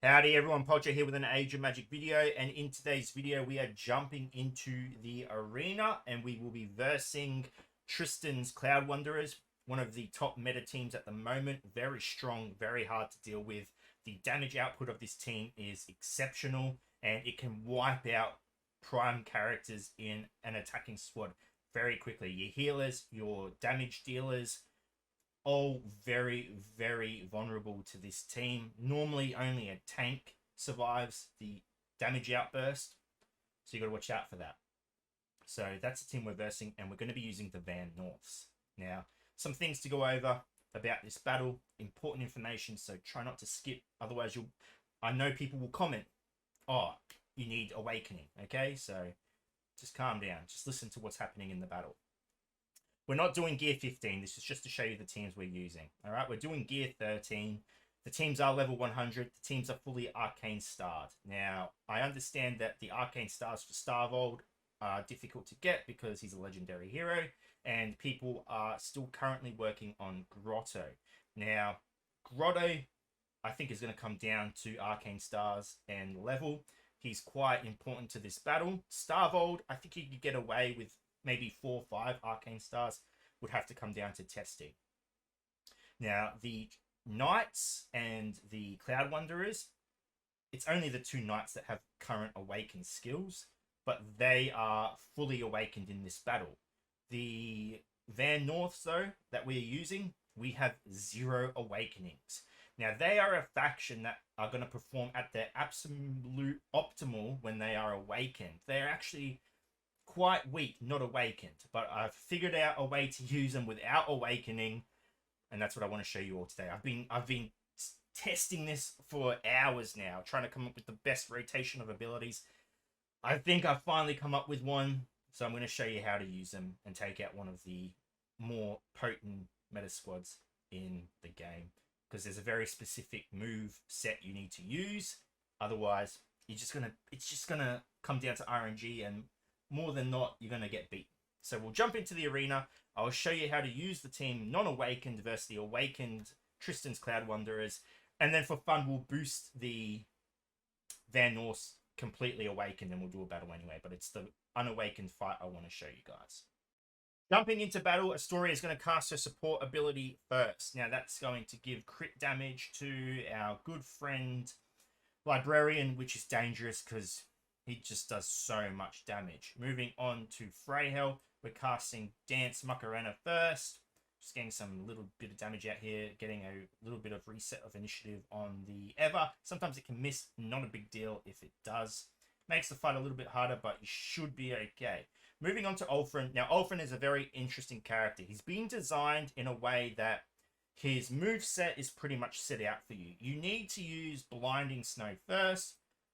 Howdy everyone, Poacher here with an Age of Magic video, and in today's video we are jumping into the arena and we will be versing Tristan's Cloud Wanderers, one of the top meta teams at the moment. Very strong, very hard to deal with. The damage output of this team is exceptional and it can wipe out prime characters in an attacking squad very quickly. Your healers, your damage dealers, all very, very vulnerable to this team. Normally, only a tank survives the damage outburst, so you got to watch out for that. So that's the team we're versing, and we're going to be using the Van Norths. Now, some things to go over about this battle, important information, so try not to skip, otherwise I know people will comment, oh, you need awakening, okay? So just calm down, just listen to what's happening in the battle. We're not doing gear 15. This is just to show you the teams we're using. All right, we're doing gear 13. The teams are level 100. The teams are fully arcane starred. Now, I understand that the arcane stars for Starvold are difficult to get because he's a legendary hero, and people are still currently working on Grotto. Now, Grotto, I think, is going to come down to arcane stars and level. He's quite important to this battle. Starvold, I think you could get away with maybe 4 or 5 arcane stars. Would have to come down to testing. Now, the Knights and the Cloud Wanderers, it's only the 2 Knights that have current awakened skills, but they are fully awakened in this battle. The Van Norths, though, that we're using, we have 0 awakenings. Now, they are a faction that are going to perform at their absolute optimal when they are awakened. They're actually quite weak, not awakened, but I've figured out a way to use them without awakening, and that's what I want to show you all today. I've been testing this for hours now, trying to come up with the best rotation of abilities. I think I've finally come up with one, so I'm going to show you how to use them and take out one of the more potent meta squads in the game, because there's a very specific move set you need to use. Otherwise, it's just gonna come down to RNG, and more than not, you're going to get beat. So we'll jump into the arena. I'll show you how to use the team non-awakened versus the awakened Tristan's Cloud Wanderers. And then for fun, we'll boost the Van Norths completely awakened, and we'll do a battle anyway. But it's the unawakened fight I want to show you guys. Jumping into battle, Astoria is going to cast her support ability first. Now that's going to give crit damage to our good friend Librarian, which is dangerous because he just does so much damage. Moving on to Freyhel, we're casting Dance Macarena first. Just getting some little bit of damage out here, getting a little bit of reset of initiative on the Ever. Sometimes it can miss, not a big deal if it does. Makes the fight a little bit harder, but you should be okay. Moving on to Ulfrin. Now, Ulfrin is a very interesting character. He's been designed in a way that his moveset is pretty much set out for you. You need to use Blinding Snow first.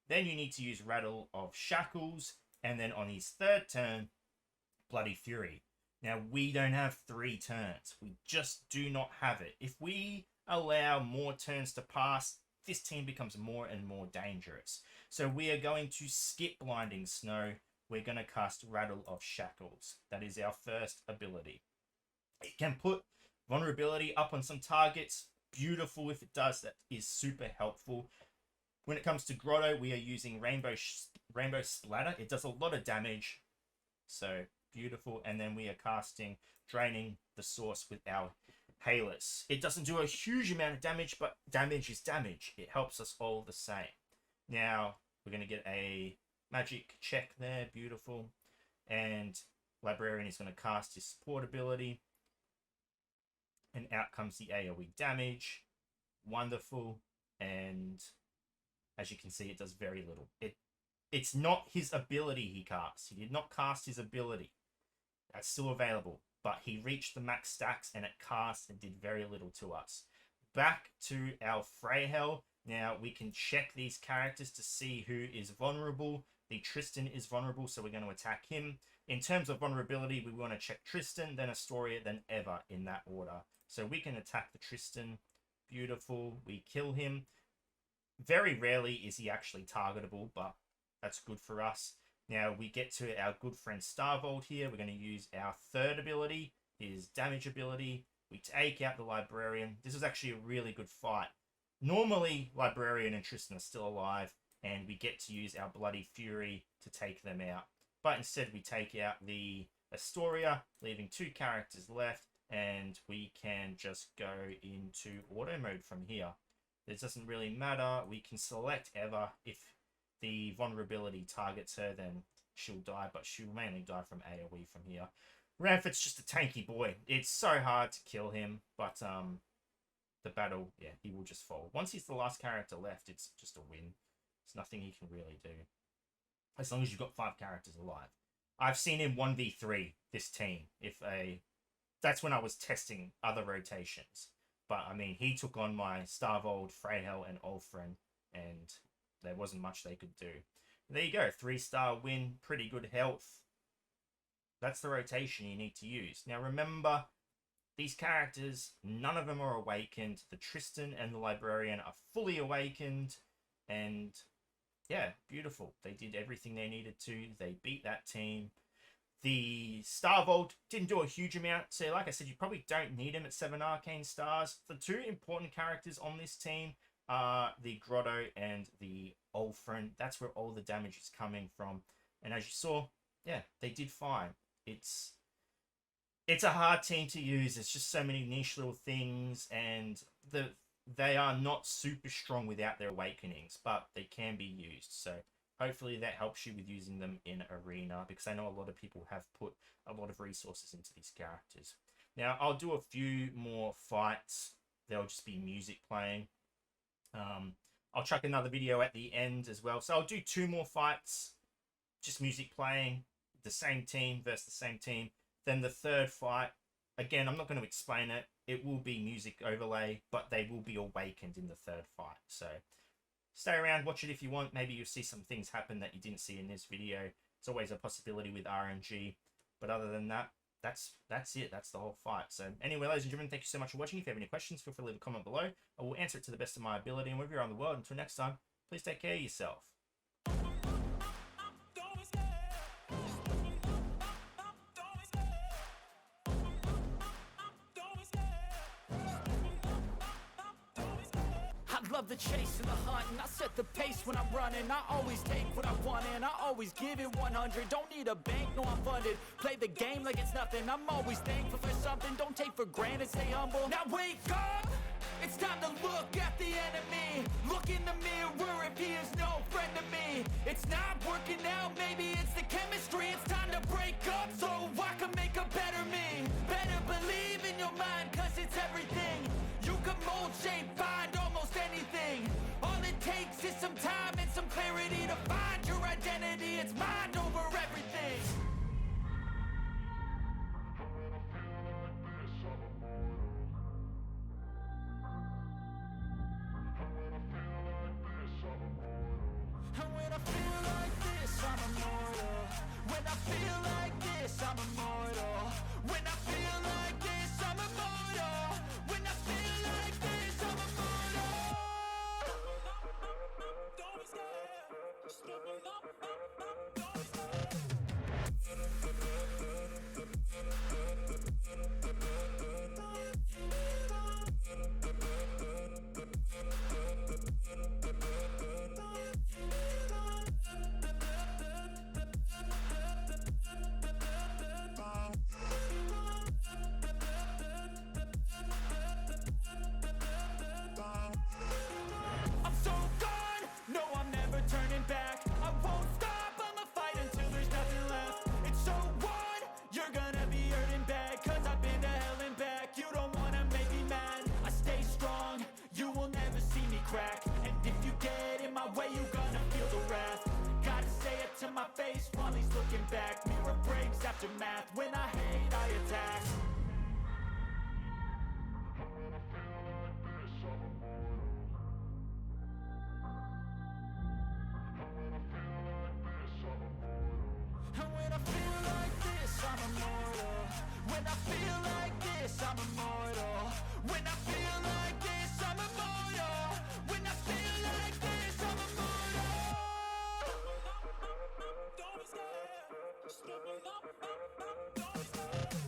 Then you need to use Rattle of Shackles, and then on his 3rd turn, Bloody Fury. Now, we don't have 3 turns. We just do not have it. If we allow more turns to pass, this team becomes more and more dangerous. So we are going to skip Blinding Snow. We're going to cast Rattle of Shackles. That is our first ability. It can put vulnerability up on some targets. Beautiful if it does. That is super helpful. When it comes to Grotto, we are using Rainbow Splatter. It does a lot of damage, so beautiful. And then we are casting Draining the Source with our Hailers. It doesn't do a huge amount of damage, but damage is damage. It helps us all the same. Now, we're going to get a magic check there. Beautiful. And Librarian is going to cast his support ability. And out comes the AoE damage. Wonderful. And as you can see, it does very little. It's not his ability he casts. He did not cast his ability. That's still available. But he reached the max stacks and it cast and did very little to us. Back to our Freyhel. Now, we can check these characters to see who is vulnerable. The Tristan is vulnerable, so we're going to attack him. In terms of vulnerability, we want to check Tristan, then Astoria, then Ever in that order. So we can attack the Tristan. Beautiful. We kill him. Very rarely is he actually targetable, but that's good for us. Now we get to our good friend Starvold here. We're going to use our 3rd ability, his damage ability. We take out the Librarian. This is actually a really good fight. Normally, Librarian and Tristan are still alive, and we get to use our Bloody Fury to take them out. But instead, we take out the Astoria, leaving 2 characters left, and we can just go into auto mode from here. This doesn't really matter. We can select Eva. If the vulnerability targets her, then she'll die, but she'll mainly die from AoE from here. Ramford's just a tanky boy. It's so hard to kill him, but the battle, yeah, he will just fall. Once he's the last character left, it's just a win. There's nothing he can really do. As long as you've got 5 characters alive. I've seen him 1v3 this team. That's when I was testing other rotations. But, I mean, he took on my Starvold, Freyhel, and Ulfrin, and there wasn't much they could do. There you go, 3-star win, pretty good health. That's the rotation you need to use. Now, remember, these characters, none of them are awakened. The Tristan and the Librarian are fully awakened, and yeah, beautiful. They did everything they needed to. They beat that team. The Starvold didn't do a huge amount. So like I said, you probably don't need him at 7 Arcane Stars. The 2 important characters on this team are the Grotto and the Ulfrin. That's where all the damage is coming from. And as you saw, yeah, they did fine. It's a hard team to use. There's just so many niche little things, and they are not super strong without their awakenings, but they can be used. So hopefully that helps you with using them in Arena, because I know a lot of people have put a lot of resources into these characters. Now, I'll do a few more fights. There'll just be music playing. I'll chuck another video at the end as well. So I'll do 2 more fights, just music playing, the same team versus the same team. Then the 3rd fight, again, I'm not going to explain it. It will be music overlay, but they will be awakened in the 3rd fight. So stay around, watch it if you want. Maybe you'll see some things happen that you didn't see in this video. It's always a possibility with RNG. But other than that, that's it. That's the whole fight. So anyway, ladies and gentlemen, thank you so much for watching. If you have any questions, feel free to leave a comment below. I will answer it to the best of my ability. And wherever you're around the world, until next time, please take care of yourself. Love the chase and the hunt, and I set the pace when I'm running. I always take what I want and I always give it 100. Don't need a bank, no, I'm funded. Play the game like it's nothing. I'm always thankful for something. Don't take for granted, stay humble. Now wake up, it's time to look at the enemy. Look in the mirror if he is no friend to me. It's not working out, maybe it's the chemistry. It's time to break up so I can make a better me. Better believe in your mind, cause it's everything. You can mold, shape, find almost anything. All it takes is some time and some clarity to find your identity. It's mind over everything. And when I feel like this, I'm immortal. When I feel like this, I'm immortal. When I feel like this, I'm immortal. When I feel like this, I'm immortal. Don't be scared. Don't be I'm so gone, no, I'm never turning back. I won't stop, I'ma fight until there's nothing left. It's so on, you're gonna be hurting bad, cause I've been to hell and back. You don't wanna make me mad, I stay strong, you will never see me crack. And if you get in my way, you gonna feel the wrath. Gotta say it to my face while he's looking back. Mirror breaks after math, when I hate, I attack. And when I feel like this, I'm immortal. When I feel like this, I'm immortal. When I feel like this, I'm immortal. When I feel like this, I'm immortal. Don't be scared. Don't be scared.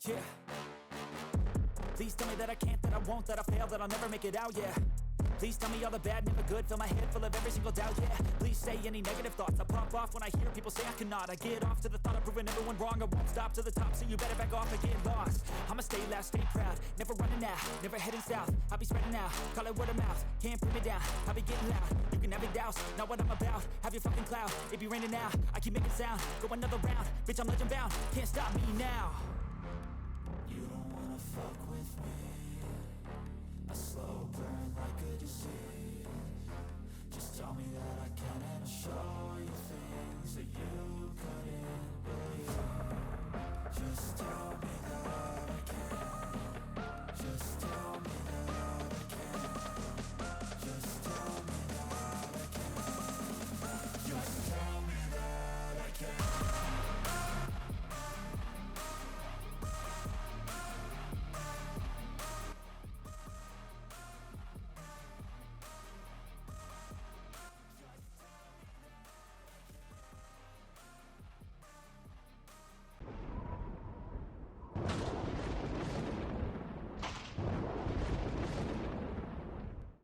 Yeah. Please tell me that I can't, that I won't, that I fail, that I'll never make it out, yeah. Please tell me all the bad, never good, fill my head full of every single doubt, yeah. Please say any negative thoughts, I pop off when I hear people say I cannot. I get off to the thought of proving everyone wrong, I won't stop to the top, so you better back off and get lost. I'ma stay loud, stay proud, never running out, never heading south. I'll be spreading out, call it word of mouth, can't put me down, I'll be getting loud. You can have it douse, not what I'm about, have your fucking cloud. It be raining now, I keep making sound, go another round, bitch I'm legend bound, can't stop me now. You don't wanna fuck with me, a slow burn like a disease. Just tell me that I can and I'll show you